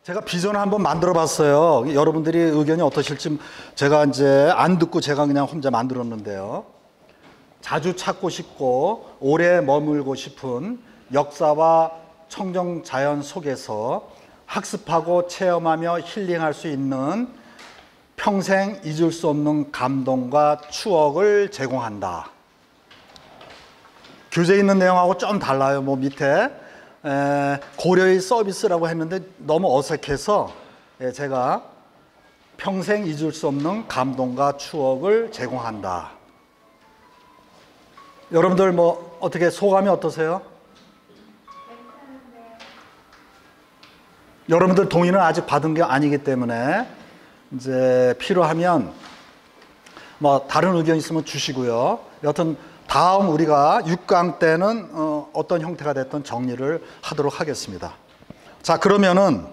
제가 비전을 한번 만들어 봤어요. 여러분들이 의견이 어떠실지 제가 이제 안 듣고 제가 그냥 혼자 만들었는데요. 자주 찾고 싶고 오래 머물고 싶은 역사와 청정 자연 속에서 학습하고 체험하며 힐링할 수 있는 평생 잊을 수 없는 감동과 추억을 제공한다. 교재에 있는 내용하고 좀 달라요. 밑에 고려의 서비스라고 했는데 너무 어색해서 제가 평생 잊을 수 없는 감동과 추억을 제공한다. 여러분들 어떻게 소감이 어떠세요? 여러분들 동의는 아직 받은 게 아니기 때문에 이제 필요하면 다른 의견 있으면 주시고요. 여튼 다음 우리가 6강 때는 어떤 형태가 됐든 정리를 하도록 하겠습니다. 자, 그러면은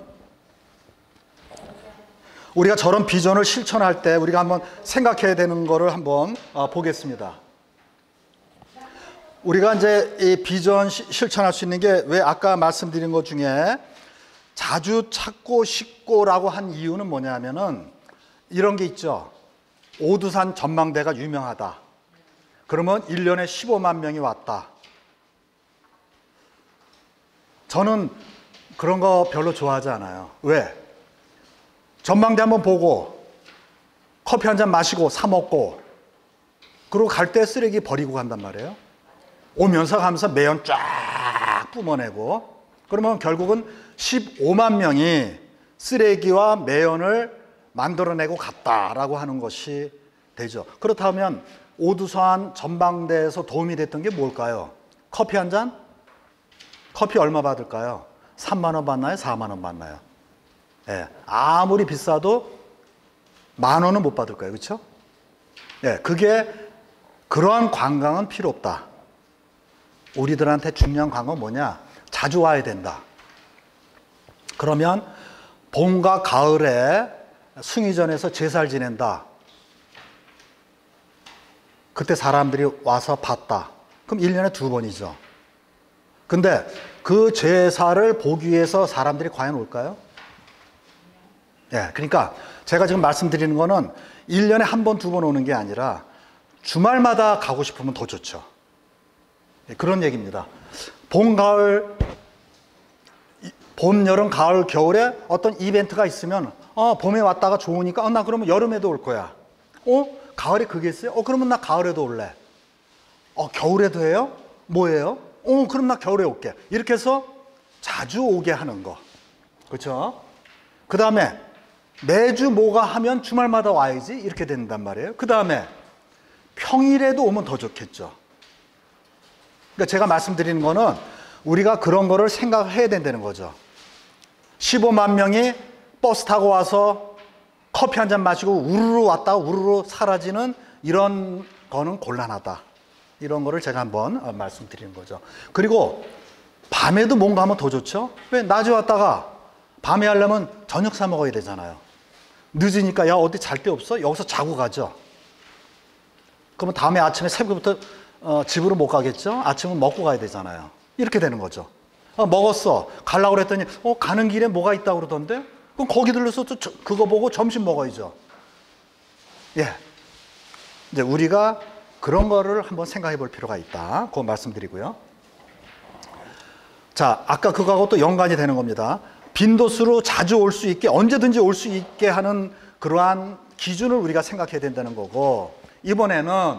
우리가 저런 비전을 실천할 때 우리가 한번 생각해야 되는 거를 한번 보겠습니다. 우리가 이제 이 비전 실천할 수 있는 게 왜 아까 말씀드린 것 중에 자주 찾고 싶고라고 한 이유는 뭐냐면은 이런 게 있죠. 오두산 전망대가 유명하다. 그러면 1년에 15만 명이 왔다. 저는 그런 거 별로 좋아하지 않아요. 왜? 전망대 한번 보고 커피 한 잔 마시고 사 먹고 그리고 갈 때 쓰레기 버리고 간단 말이에요. 오면서 가면서 매연 쫙 뿜어내고 그러면 결국은 15만 명이 쓰레기와 매연을 만들어내고 갔다라고 하는 것이 되죠. 그렇다면 오두산 전망대에서 도움이 됐던 게 뭘까요? 커피 한 잔? 커피 얼마 받을까요? 3만 원 받나요? 4만 원 받나요? 예, 아무리 비싸도 10,000원은 못 받을 거예요. 그렇죠? 예, 그러한 관광은 필요 없다. 우리들한테 중요한 관광은 뭐냐? 자주 와야 된다. 그러면 봄과 가을에 숭의전에서 제사를 지낸다. 그때 사람들이 와서 봤다. 그럼 1년에 2번이죠. 근데 그 제사를 보기 위해서 사람들이 과연 올까요? 예, 그러니까 제가 지금 말씀드리는 거는 1년에 1번, 2번 오는 게 아니라 주말마다 가고 싶으면 더 좋죠. 예, 그런 얘기입니다. 봄, 여름, 가을, 겨울에 어떤 이벤트가 있으면 봄에 왔다가 좋으니까 나 그러면 여름에도 올 거야. 가을에 그게 있어요? 그러면 나 가을에도 올래. 겨울에도 해요? 뭐예요? 그럼 나 겨울에 올게. 이렇게 해서 자주 오게 하는 거. 그렇죠? 그 다음에 매주 뭐가 하면 주말마다 와야지 이렇게 된단 말이에요. 그 다음에 평일에도 오면 더 좋겠죠. 그러니까 제가 말씀드리는 거는 우리가 그런 거를 생각해야 된다는 거죠. 15만 명이 버스 타고 와서 커피 한 잔 마시고 우르르 왔다가 우르르 사라지는 이런 거는 곤란하다. 이런 거를 제가 한번 말씀드리는 거죠. 그리고 밤에도 뭔가 하면 더 좋죠. 왜? 낮에 왔다가 밤에 하려면 저녁 사 먹어야 되잖아요. 늦으니까 야 어디 잘 데 없어? 여기서 자고 가죠. 그러면 다음에 아침에 새벽부터 집으로 못 가겠죠? 아침은 먹고 가야 되잖아요. 이렇게 되는 거죠. 먹었어. 가려고 그랬더니 가는 길에 뭐가 있다고 그러던데? 그럼 거기 들러서 또 그거 보고 점심 먹어야죠. 예. 이제 우리가 그런 거를 한번 생각해 볼 필요가 있다. 그거 말씀드리고요. 자, 아까 그거하고 또 연관이 되는 겁니다. 빈도수로 자주 올 수 있게, 언제든지 올 수 있게 하는 그러한 기준을 우리가 생각해야 된다는 거고, 이번에는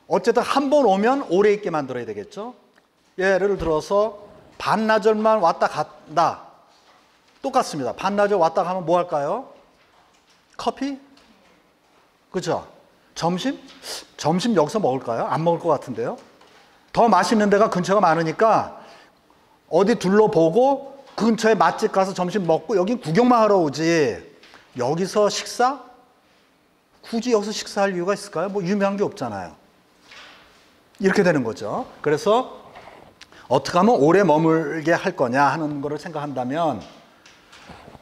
어쨌든 한 번 오면 오래 있게 만들어야 되겠죠. 예를 들어서 반나절만 왔다 갔다. 똑같습니다. 반나절 왔다 가면 뭐 할까요? 커피? 그죠? 점심? 점심 여기서 먹을까요? 안 먹을 것 같은데요. 더 맛있는 데가 근처가 많으니까 어디 둘러보고 근처에 맛집 가서 점심 먹고 여긴 구경만 하러 오지. 여기서 식사? 굳이 여기서 식사할 이유가 있을까요? 뭐 유명한 게 없잖아요. 이렇게 되는 거죠. 그래서 어떻게 하면 오래 머물게 할 거냐 하는 거를 생각한다면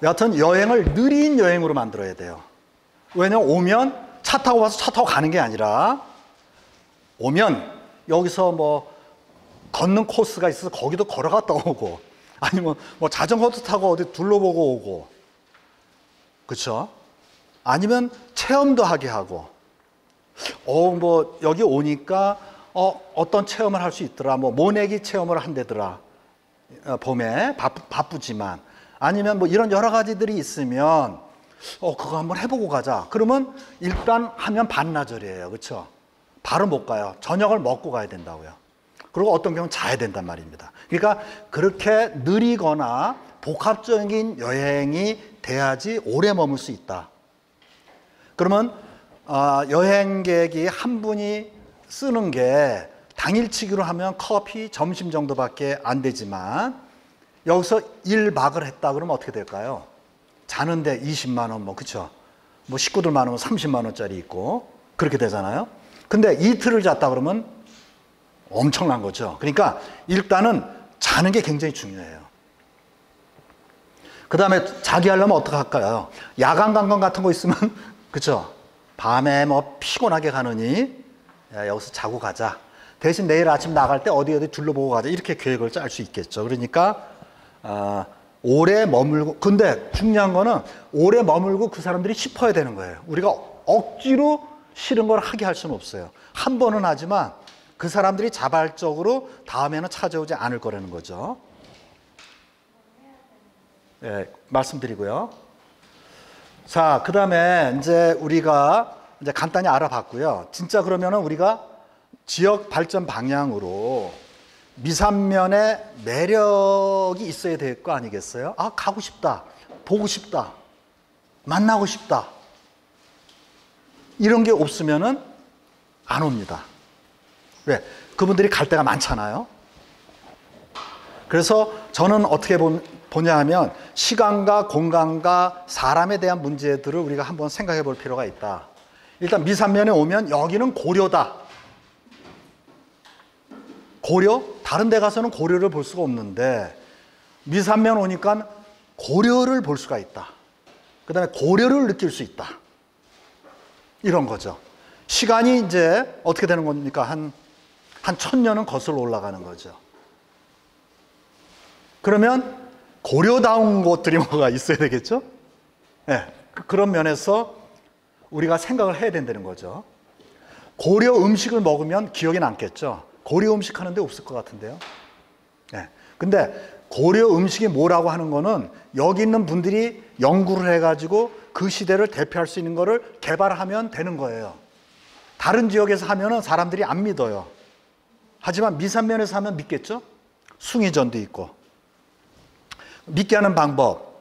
여하튼 여행을 느린 여행으로 만들어야 돼요. 왜냐면 오면 차 타고 와서 차 타고 가는 게 아니라 오면 여기서 뭐 걷는 코스가 있어서 거기도 걸어갔다 오고 아니면 뭐 자전거도 타고 어디 둘러보고 오고 그렇죠? 아니면 체험도 하게 하고, 뭐 여기 오니까 어떤 체험을 할 수 있더라. 뭐 모내기 체험을 한대더라. 봄에 바쁘지만, 아니면 뭐 이런 여러 가지들이 있으면 그거 한번 해보고 가자. 그러면 일단 하면 반나절이에요. 그렇죠? 바로 못 가요. 저녁을 먹고 가야 된다고요. 그리고 어떤 경우는 자야 된단 말입니다. 그러니까 그렇게 느리거나 복합적인 여행이 돼야지 오래 머물 수 있다. 그러면 여행객이 한 분이 쓰는 게 당일치기로 하면 커피, 점심 정도밖에 안 되지만 여기서 1박을 했다 그러면 어떻게 될까요? 자는데 20만 원, 뭐 그쵸? 뭐 식구들 많으면 30만 원짜리 있고 그렇게 되잖아요. 근데 이틀을 잤다 그러면 엄청난 거죠. 그러니까 일단은 자는 게 굉장히 중요해요. 그 다음에 자기 하려면 어떻게 할까요? 야간 관광 같은 거 있으면 그쵸? 밤에 뭐 피곤하게 가느니 여기서 자고 가자. 대신 내일 아침 나갈 때 어디 둘러보고 가자. 이렇게 계획을 짤 수 있겠죠. 그러니까 오래 머물고, 근데 중요한 거는 오래 머물고 그 사람들이 싶어야 되는 거예요. 우리가 억지로 싫은 걸 하게 할 수는 없어요. 한 번은 하지만 그 사람들이 자발적으로 다음에는 찾아오지 않을 거라는 거죠. 네, 말씀드리고요. 자, 그 다음에 이제 우리가 이제 간단히 알아봤고요. 진짜 그러면은 우리가 지역 발전 방향으로 미산면에 매력이 있어야 될 거 아니겠어요? 가고 싶다, 보고 싶다, 만나고 싶다. 이런 게 없으면은 안 옵니다. 왜? 그분들이 갈 데가 많잖아요. 그래서 저는 어떻게 보냐 하면 시간과 공간과 사람에 대한 문제들을 우리가 한번 생각해 볼 필요가 있다. 일단 미산면에 오면 여기는 고려다. 고려? 다른 데 가서는 고려를 볼 수가 없는데 미산면 오니까 고려를 볼 수가 있다. 그 다음에 고려를 느낄 수 있다. 이런 거죠. 시간이 이제 어떻게 되는 겁니까? 한 1000년은 거슬러 올라가는 거죠. 그러면 고려다운 것들이 뭐가 있어야 되겠죠? 네, 그런 면에서 우리가 생각을 해야 된다는 거죠. 고려 음식을 먹으면 기억에 남겠죠. 고려 음식 하는 데 없을 것 같은데요. 네. 근데 고려 음식이 뭐라고 하는 거는 여기 있는 분들이 연구를 해가지고 그 시대를 대표할 수 있는 거를 개발하면 되는 거예요. 다른 지역에서 하면은 사람들이 안 믿어요. 하지만 미산면에서 하면 믿겠죠? 숭의전도 있고. 믿게 하는 방법.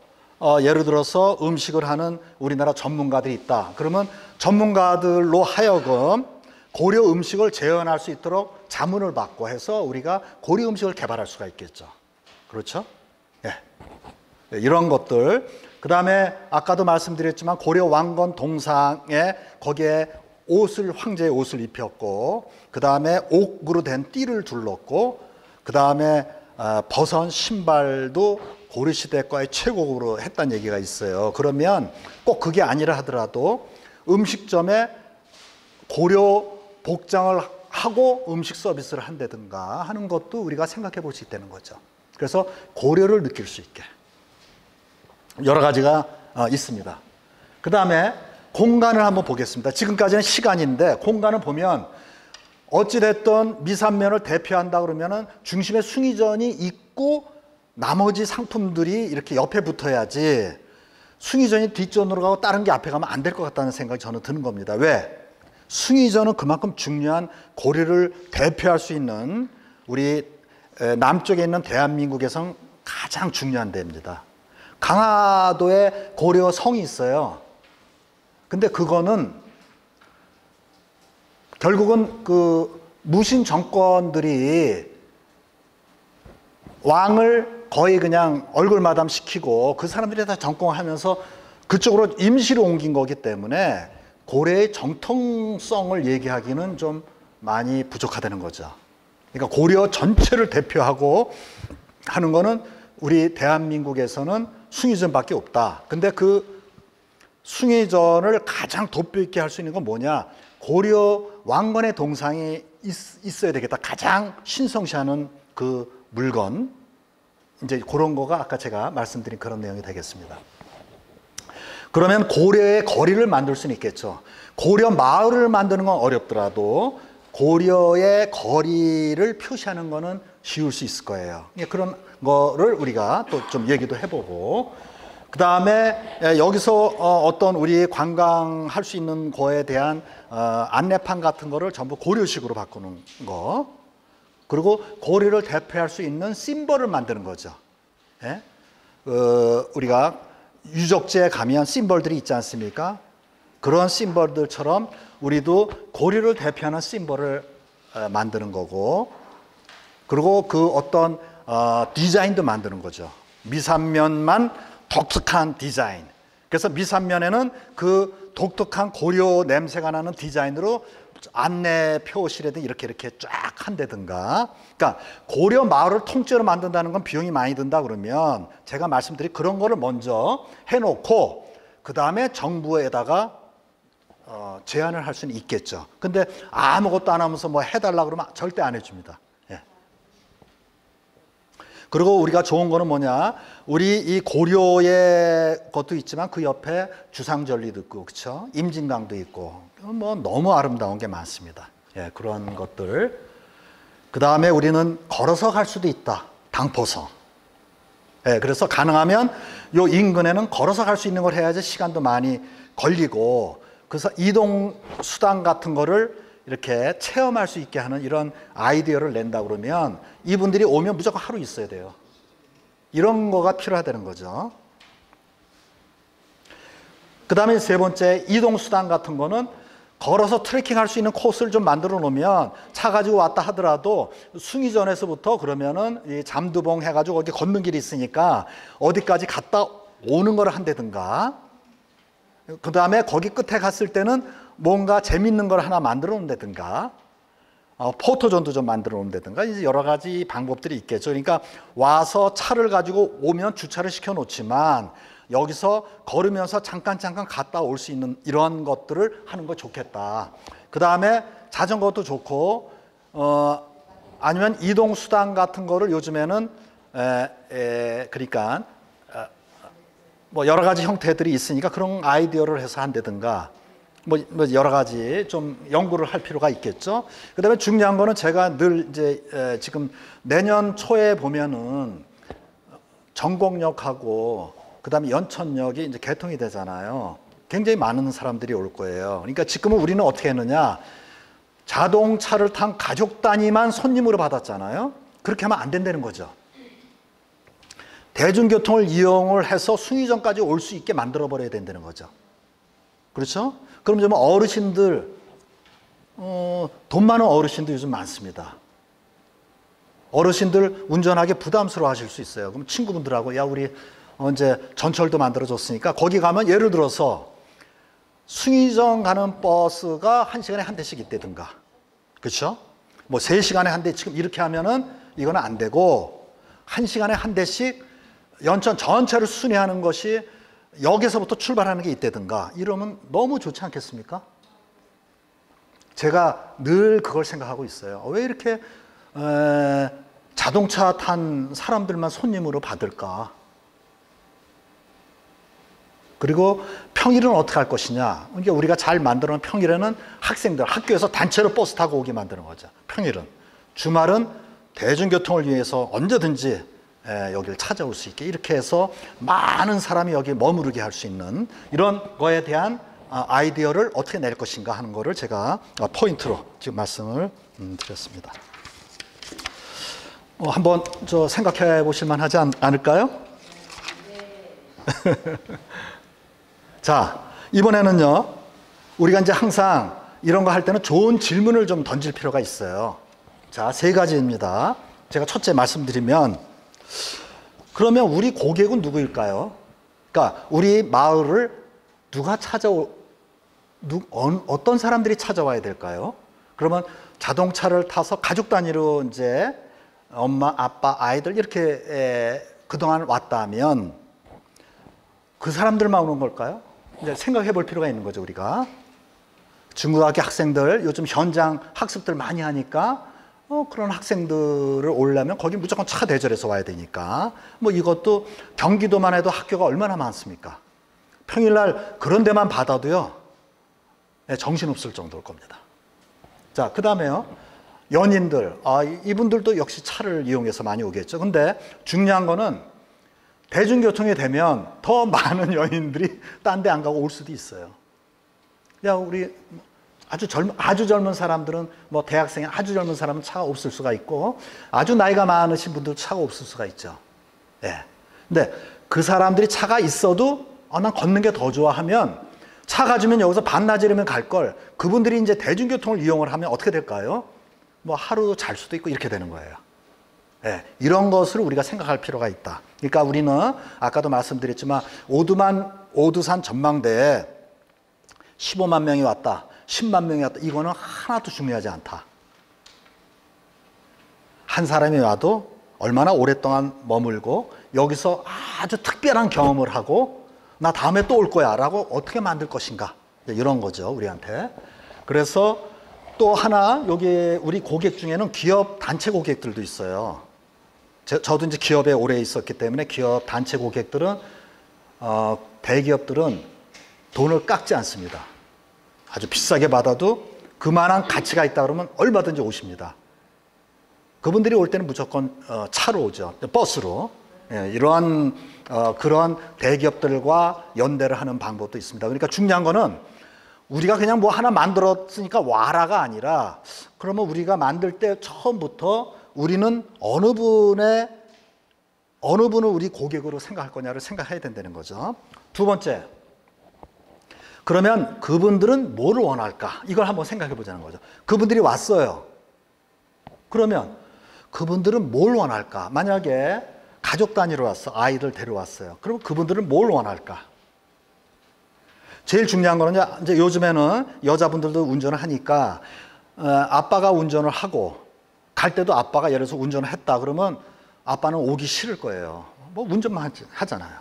예를 들어서 음식을 하는 우리나라 전문가들이 있다. 그러면 전문가들로 하여금 고려 음식을 재현할 수 있도록 자문을 받고 해서 우리가 고려 음식을 개발할 수가 있겠죠. 그렇죠? 예. 이런 것들. 그 다음에 아까도 말씀드렸지만 고려 왕건 동상에 거기에 황제의 옷을 입혔고, 그 다음에 옥으로 된 띠를 둘렀고, 그 다음에 벗은 신발도 고려시대 거의 최고로 했다는 얘기가 있어요. 그러면 꼭 그게 아니라 하더라도 음식점에 고려 복장을 하고 음식 서비스를 한다든가 하는 것도 우리가 생각해 볼 수 있다는 거죠. 그래서 고려를 느낄 수 있게 여러 가지가 있습니다. 그 다음에 공간을 한번 보겠습니다. 지금까지는 시간인데 공간을 보면 어찌됐든 미산면을 대표한다 그러면은 중심에 숭의전이 있고 나머지 상품들이 이렇게 옆에 붙어야지 숭의전이 뒷전으로 가고 다른 게 앞에 가면 안 될 것 같다는 생각이 저는 드는 겁니다. 왜? 숭의전은 그만큼 중요한 고려를 대표할 수 있는 우리 남쪽에 있는 대한민국에선 가장 중요한 데입니다. 강화도에 고려 성이 있어요. 근데 그거는 결국은 그 무신 정권들이 왕을 거의 그냥 얼굴 마담 시키고 그 사람들이 다 정권하면서 그쪽으로 임시로 옮긴 거기 때문에 고려의 정통성을 얘기하기는 좀 많이 부족하다는 거죠. 그러니까 고려 전체를 대표하고 하는 거는 우리 대한민국에서는 숭의전밖에 없다. 근데 그 숭의전을 가장 돋보 있게 할 수 있는 건 뭐냐? 고려 왕건의 동상이 있어야 되겠다. 가장 신성시하는 그 물건. 이제 그런 거가 아까 제가 말씀드린 그런 내용이 되겠습니다. 그러면 고려의 거리를 만들 수는 있겠죠. 고려 마을을 만드는 건 어렵더라도 고려의 거리를 표시하는 거는 쉬울 수 있을 거예요. 그런 거를 우리가 또 좀 얘기도 해보고, 그 다음에 여기서 어떤 우리 관광할 수 있는 거에 대한 안내판 같은 거를 전부 고려식으로 바꾸는 거, 그리고 고려를 대표할 수 있는 심벌을 만드는 거죠. 예? 우리가 유적지에 가면 심벌들이 있지 않습니까? 그런 심벌들처럼 우리도 고려를 대표하는 심벌을 만드는 거고, 그리고 그 어떤 디자인도 만드는 거죠. 미산면만 독특한 디자인. 그래서 미산면에는 그 독특한 고려 냄새가 나는 디자인으로 안내 표시라든지 이렇게 쫙 한다든가. 그러니까 고려 마을을 통째로 만든다는 건 비용이 많이 든다 그러면 제가 말씀드린 그런 거를 먼저 해놓고 그 다음에 정부에다가 제안을 할 수는 있겠죠. 근데 아무것도 안 하면서 뭐 해달라 그러면 절대 안 해줍니다. 예. 그리고 우리가 좋은 거는 뭐냐, 우리 이 고려의 것도 있지만 그 옆에 주상절리도 있고, 그렇죠? 임진강도 있고, 뭐 너무 아름다운 게 많습니다. 예, 그런 것들. 그 다음에 우리는 걸어서 갈 수도 있다. 당포성. 예, 그래서 가능하면 요 인근에는 걸어서 갈 수 있는 걸 해야지 시간도 많이 걸리고, 그래서 이동 수단 같은 거를 이렇게 체험할 수 있게 하는 이런 아이디어를 낸다 그러면 이분들이 오면 무조건 하루 있어야 돼요. 이런 거가 필요하다는 거죠. 그 다음에 세 번째, 이동 수단 같은 거는 걸어서 트레킹할 수 있는 코스를 좀 만들어 놓으면 차 가지고 왔다 하더라도 숭의전에서부터 그러면은 이 잠두봉 해가지고 거기 걷는 길이 있으니까 어디까지 갔다 오는 걸 한다든가, 그 다음에 거기 끝에 갔을 때는 뭔가 재밌는 걸 하나 만들어 놓는다든가, 포토존도 좀 만들어 놓는다든가, 이제 여러 가지 방법들이 있겠죠. 그러니까 와서 차를 가지고 오면 주차를 시켜 놓지만 여기서 걸으면서 잠깐 갔다 올 수 있는 이런 것들을 하는 거 좋겠다. 그 다음에 자전거도 좋고, 아니면 이동 수단 같은 거를 요즘에는 그러니까 뭐 여러 가지 형태들이 있으니까 그런 아이디어를 해서 한다든가, 뭐 여러 가지 좀 연구를 할 필요가 있겠죠. 그다음에 중요한 거는 제가 늘 이제 지금 내년 초에 보면은 전곡역하고 그다음에 연천역이 이제 개통이 되잖아요. 굉장히 많은 사람들이 올 거예요. 그러니까 지금은 우리는 어떻게 했느냐, 자동차를 탄 가족 단위만 손님으로 받았잖아요. 그렇게 하면 안 된다는 거죠. 대중교통을 이용을 해서 숭의전까지 올 수 있게 만들어 버려야 된다는 거죠. 그렇죠? 그럼 좀 어르신들, 돈 많은 어르신들 요즘 많습니다. 어르신들 운전하기 부담스러워 하실 수 있어요. 그럼 친구분들하고, 야, 우리 이제 전철도 만들어줬으니까 거기 가면 예를 들어서 숭의전 가는 버스가 1시간에 한 대씩 있다든가, 그렇죠? 뭐 3시간에 한 대, 지금 이렇게 하면은 이거는 안 되고 1시간에 한 대씩 연천 전체를 순회하는 것이 여기서부터 출발하는 게 있다든가, 이러면 너무 좋지 않겠습니까? 제가 늘 그걸 생각하고 있어요. 왜 이렇게 자동차 탄 사람들만 손님으로 받을까? 그리고 평일은 어떻게 할 것이냐? 그러니까 우리가 잘 만들어 놓은 평일에는 학생들 학교에서 단체로 버스 타고 오게 만드는 거죠. 평일은. 주말은 대중교통을 위해서 언제든지 여기를 찾아올 수 있게, 이렇게 해서 많은 사람이 여기 머무르게 할 수 있는 이런 거에 대한 아이디어를 어떻게 낼 것인가 하는 거를 제가 포인트로 지금 말씀을 드렸습니다. 한번 생각해 보실 만하지 않을까요? 자, 이번에는요, 우리가 이제 항상 이런 거 할 때는 좋은 질문을 좀 던질 필요가 있어요. 자, 3가지입니다. 제가 첫째 말씀드리면, 그러면 우리 고객은 누구일까요? 그러니까 우리 마을을 누가 어떤 사람들이 찾아와야 될까요? 그러면 자동차를 타서 가족 단위로 이제 엄마, 아빠, 아이들 이렇게 그동안 왔다면 그 사람들만 오는 걸까요? 이제 생각해 볼 필요가 있는 거죠, 우리가. 중고등학교 학생들 요즘 현장 학습들 많이 하니까 그런 학생들을 오려면 거기 무조건 차 대절해서 와야 되니까, 뭐 이것도 경기도만 해도 학교가 얼마나 많습니까? 평일날 그런 데만 받아도요, 정신없을 정도일 겁니다. 자, 그 다음에요. 연인들, 이분들도 역시 차를 이용해서 많이 오겠죠. 근데 중요한 거는 대중교통이 되면 더 많은 연인들이 딴 데 안 가고 올 수도 있어요. 야, 우리 아주 젊은 사람들은, 뭐 대학생이 아주 젊은 사람은 차가 없을 수가 있고, 아주 나이가 많으신 분들도 차가 없을 수가 있죠. 예. 근데 그 사람들이 차가 있어도, 난 걷는 게 더 좋아하면, 차 가지면 여기서 반나절이면 갈 걸, 그분들이 이제 대중교통을 이용을 하면 어떻게 될까요? 뭐 하루 잘 수도 있고 이렇게 되는 거예요. 예, 이런 것을 우리가 생각할 필요가 있다. 그러니까 우리는 아까도 말씀드렸지만 오두산 전망대에 15만 명이 왔다, 10만 명이 왔다, 이거는 하나도 중요하지 않다. 한 사람이 와도 얼마나 오랫동안 머물고 여기서 아주 특별한 경험을 하고 나 다음에 또 올 거야 라고 어떻게 만들 것인가, 이런 거죠, 우리한테. 그래서 또 하나, 여기 우리 고객 중에는 기업 단체 고객들도 있어요. 저도 이제 기업에 오래 있었기 때문에 기업 단체 고객들은, 대기업들은 돈을 깎지 않습니다. 아주 비싸게 받아도 그만한 가치가 있다 그러면 얼마든지 오십니다. 그분들이 올 때는 무조건 차로 오죠. 버스로. 예, 이러한 그러한 대기업들과 연대를 하는 방법도 있습니다. 그러니까 중요한 거는 우리가 그냥 뭐 하나 만들었으니까 와라가 아니라, 그러면 우리가 만들 때 처음부터 우리는 어느 분을 우리 고객으로 생각할 거냐를 생각해야 된다는 거죠. 두 번째, 그러면 그분들은 뭐를 원할까? 이걸 한번 생각해 보자는 거죠. 그분들이 왔어요. 그러면 그분들은 뭘 원할까? 만약에 가족 단위로 왔어. 아이들 데려왔어요. 그럼 그분들은 뭘 원할까? 제일 중요한 거는 이제 요즘에는 여자분들도 운전을 하니까 아빠가 운전을 하고 갈 때도 아빠가 예를 들어서 운전을 했다 그러면 아빠는 오기 싫을 거예요. 뭐 운전만 하잖아요.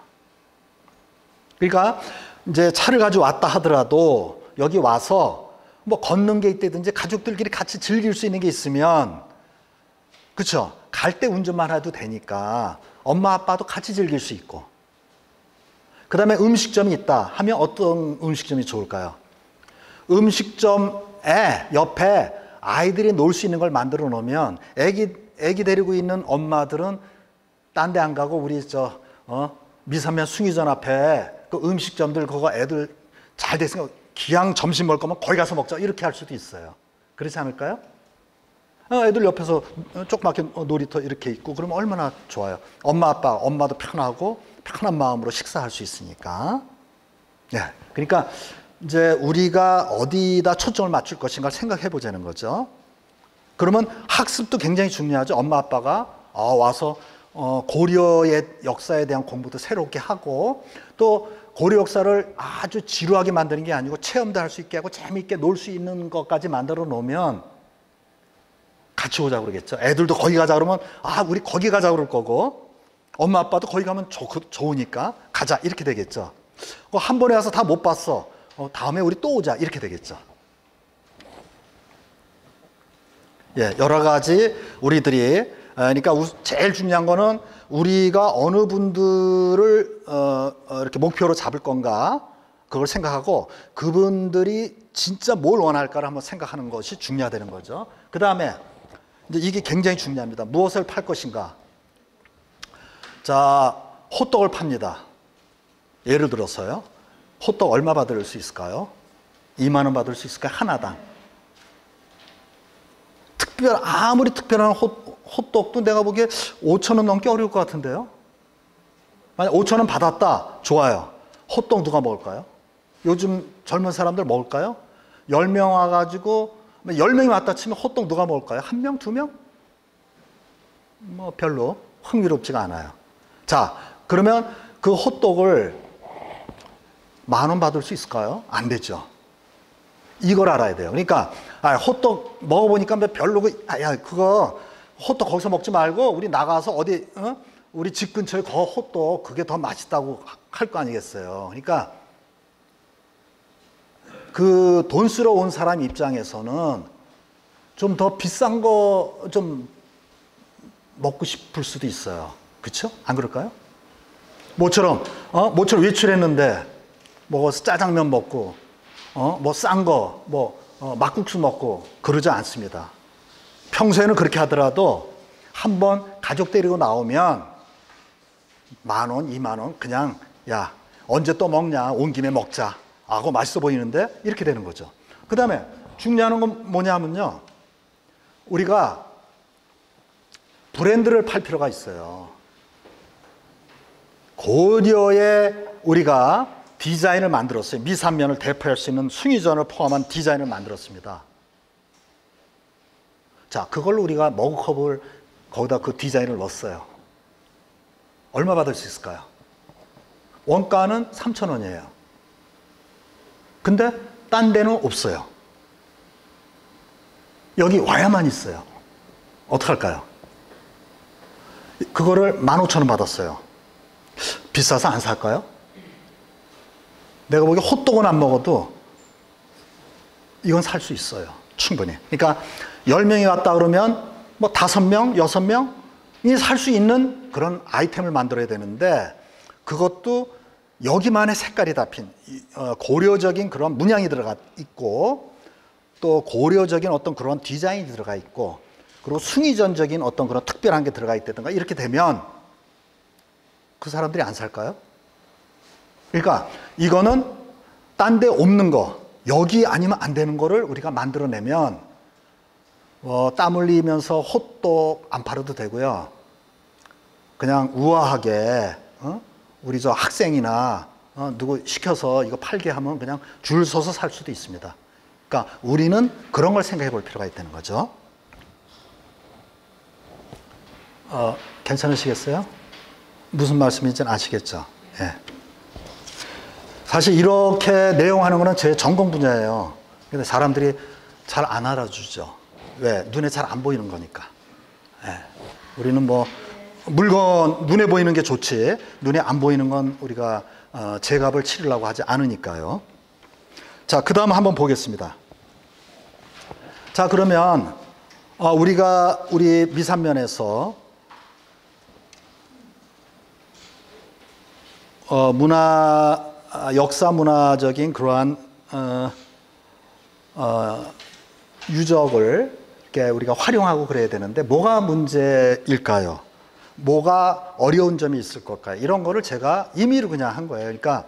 그러니까 이제 차를 가지고 왔다 하더라도 여기 와서 뭐 걷는 게 있다든지 가족들끼리 같이 즐길 수 있는 게 있으면, 그렇죠? 갈 때 운전만 해도 되니까 엄마 아빠도 같이 즐길 수 있고, 그 다음에 음식점이 있다 하면 어떤 음식점이 좋을까요? 음식점에 옆에 아이들이 놀 수 있는 걸 만들어 놓으면 애기 데리고 있는 엄마들은 딴 데 안 가고 우리 미산면 숭의전 앞에 그 음식점들 그거 애들 잘 됐으니까 기왕 점심 먹을 거면 거기 가서 먹자, 이렇게 할 수도 있어요. 그렇지 않을까요? 애들 옆에서 조그맣게 놀이터 이렇게 있고 그러면 얼마나 좋아요. 엄마도 편하고 편한 마음으로 식사할 수 있으니까. 예. 그러니까 이제 우리가 어디다 초점을 맞출 것인가를 생각해 보자는 거죠. 그러면 학습도 굉장히 중요하죠. 엄마 아빠가 와서 고려의 역사에 대한 공부도 새롭게 하고, 또 고려 역사를 아주 지루하게 만드는 게 아니고 체험도 할 수 있게 하고 재미있게 놀 수 있는 것까지 만들어 놓으면 같이 오자고 그러겠죠. 애들도 거기 가자 그러면 우리 거기 가자 그럴 거고, 엄마 아빠도 거기 가면 좋으니까 가자 이렇게 되겠죠. 한 번에 와서 다 못 봤어. 다음에 우리 또 오자 이렇게 되겠죠. 예, 여러 가지 우리들이, 그러니까 제일 중요한 거는 우리가 어느 분들을 이렇게 목표로 잡을 건가, 그걸 생각하고 그분들이 진짜 뭘 원할까를 한번 생각하는 것이 중요하다는 거죠. 그 다음에 이제 이게 굉장히 중요합니다. 무엇을 팔 것인가. 자, 호떡을 팝니다. 예를 들어서요. 호떡 얼마 받을 수 있을까요? 2만 원 받을 수 있을까요? 하나당. 아무리 특별한 호떡도 내가 보기에 5천 원 넘기 어려울 것 같은데요. 만약 5천 원 받았다. 좋아요. 호떡 누가 먹을까요? 요즘 젊은 사람들 먹을까요? 10명 와가지고 10명이 왔다 치면 호떡 누가 먹을까요? 1명, 2명? 뭐 별로 흥미롭지가 않아요. 자, 그러면 그 호떡을 10,000원 받을 수 있을까요? 안 되죠. 이걸 알아야 돼요. 그러니까 호떡 먹어보니까 별로 그거 호떡 거기서 먹지 말고 우리 나가서 어디 우리 집 근처에 호떡 그게 더 맛있다고 할 거 아니겠어요. 그러니까 그 돈 쓰러 온 사람 입장에서는 좀 더 비싼 거 좀 먹고 싶을 수도 있어요. 그렇죠? 안 그럴까요? 모처럼 외출했는데 먹어서 짜장면 먹고, 뭐 싼 거, 막국수 먹고 그러지 않습니다. 평소에는 그렇게 하더라도 한번 가족 데리고 나오면 10,000원, 20,000원 그냥 야 언제 또 먹냐 온 김에 먹자 하고 맛있어 보이는데 이렇게 되는 거죠. 그 다음에 중요한 건 뭐냐면요, 우리가 브랜드를 팔 필요가 있어요. 고려에 우리가 디자인을 만들었어요. 미삼면을 대표할 수 있는 숭이전을 포함한 디자인을 만들었습니다. 자, 그걸로 우리가 머그컵을 거기다 그 디자인을 넣었어요. 얼마 받을 수 있을까요? 원가는 3,000원이에요. 근데 딴 데는 없어요. 여기 와야만 있어요. 어떡할까요? 그거를 15,000원 받았어요. 비싸서 안 살까요? 내가 보기에 호떡은 안 먹어도 이건 살 수 있어요. 충분히. 그러니까 10명이 왔다 그러면 뭐 5명, 6명이 살 수 있는 그런 아이템을 만들어야 되는데, 그것도 여기만의 색깔이 잡힌 고려적인 그런 문양이 들어가 있고, 또 고려적인 어떤 그런 디자인이 들어가 있고, 그리고 숭이전적인 어떤 그런 특별한 게 들어가 있다든가 이렇게 되면 그 사람들이 안 살까요? 그러니까 이거는 딴 데 없는 거, 여기 아니면 안 되는 거를 우리가 만들어내면 땀 흘리면서 호떡 안 팔아도 되고요. 그냥 우아하게 우리 저 학생이나 누구 시켜서 이거 팔게 하면 그냥 줄 서서 살 수도 있습니다. 그러니까 우리는 그런 걸 생각해 볼 필요가 있다는 거죠. 괜찮으시겠어요? 무슨 말씀인지는 아시겠죠? 예. 사실 이렇게 내용하는 거는 제 전공 분야예요. 근데 사람들이 잘 안 알아주죠. 왜? 눈에 잘 안 보이는 거니까. 예. 우리는 뭐 물건 눈에 보이는 게 좋지 눈에 안 보이는 건 우리가 제값을 치르려고 하지 않으니까요. 자, 그 다음 한번 보겠습니다. 자, 그러면 우리가 우리 미삼면에서 역사 문화적인 그러한 유적을 이렇게 우리가 활용하고 그래야 되는데 뭐가 문제일까요? 뭐가 어려운 점이 있을 걸까요? 이런 거를 제가 임의로 그냥 한 거예요. 그러니까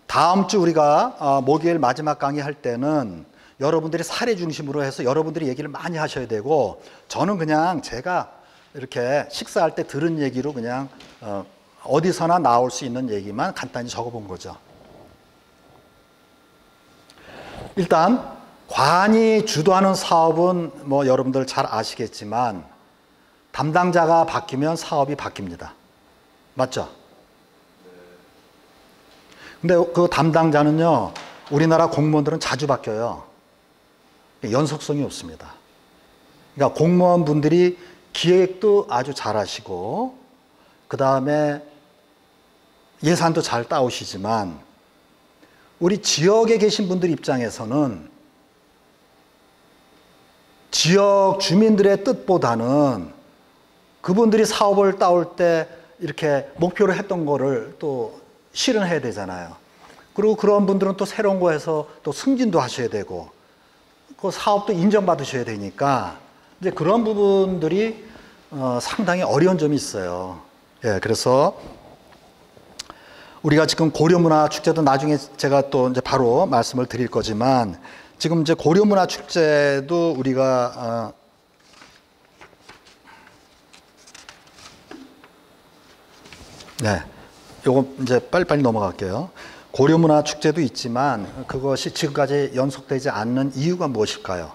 다음 주 우리가 목요일 마지막 강의 할 때는 여러분들이 사례 중심으로 해서 여러분들이 얘기를 많이 하셔야 되고, 저는 그냥 제가 이렇게 식사할 때 들은 얘기로 그냥 어디서나 나올 수 있는 얘기만 간단히 적어본 거죠. 일단 관이 주도하는 사업은 뭐 여러분들 잘 아시겠지만 담당자가 바뀌면 사업이 바뀝니다. 맞죠? 근데 그 담당자는요, 우리나라 공무원들은 자주 바뀌어요. 연속성이 없습니다. 그러니까 공무원분들이 기획도 아주 잘하시고 그 다음에 예산도 잘 따오시지만 우리 지역에 계신 분들 입장에서는 지역 주민들의 뜻보다는 그분들이 사업을 따올 때 이렇게 목표로 했던 거를 또 실현해야 되잖아요. 그리고 그런 분들은 또 새로운 거 해서 또 승진도 하셔야 되고 그 사업도 인정받으셔야 되니까 이제 그런 부분들이 상당히 어려운 점이 있어요. 예, 그래서 우리가 지금 고려문화축제도 나중에 제가 또 이제 바로 말씀을 드릴 거지만 지금 이제 고려문화축제도 우리가 네, 요거 이제 빨리빨리 넘어갈게요. 고려문화축제도 있지만 그것이 지금까지 연속되지 않는 이유가 무엇일까요?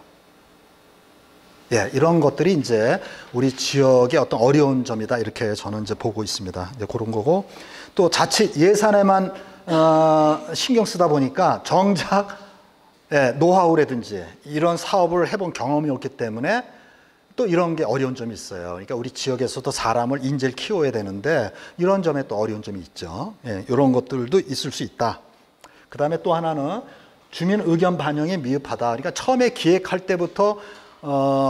예, 이런 것들이 이제 우리 지역의 어떤 어려운 점이다 이렇게 저는 이제 보고 있습니다. 이제 그런 거고 또 자칫 예산에만 신경 쓰다 보니까 정작 노하우라든지 이런 사업을 해본 경험이 없기 때문에 또 이런 게 어려운 점이 있어요. 그러니까 우리 지역에서도 사람을 인재를 키워야 되는데 이런 점에 또 어려운 점이 있죠. 예, 이런 것들도 있을 수 있다. 그 다음에 또 하나는 주민 의견 반영이 미흡하다. 그러니까 처음에 기획할 때부터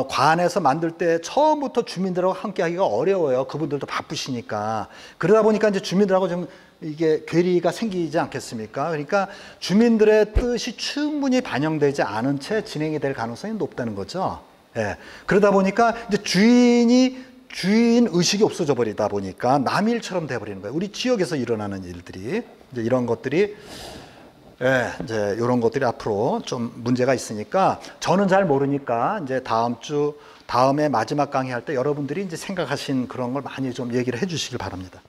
관에서 만들 때 처음부터 주민들하고 함께 하기가 어려워요. 그분들도 바쁘시니까. 그러다 보니까 이제 주민들하고 좀 이게 괴리가 생기지 않겠습니까? 그러니까 주민들의 뜻이 충분히 반영되지 않은 채 진행이 될 가능성이 높다는 거죠. 예. 그러다 보니까 이제 주인 의식이 없어져 버리다 보니까 남일처럼 돼버리는 거예요. 우리 지역에서 일어나는 일들이 이제 이런 것들이 예, 이제 이런 것들이 앞으로 좀 문제가 있으니까 저는 잘 모르니까 이제 다음에 마지막 강의할 때 여러분들이 이제 생각하신 그런 걸 많이 좀 얘기를 해 주시길 바랍니다.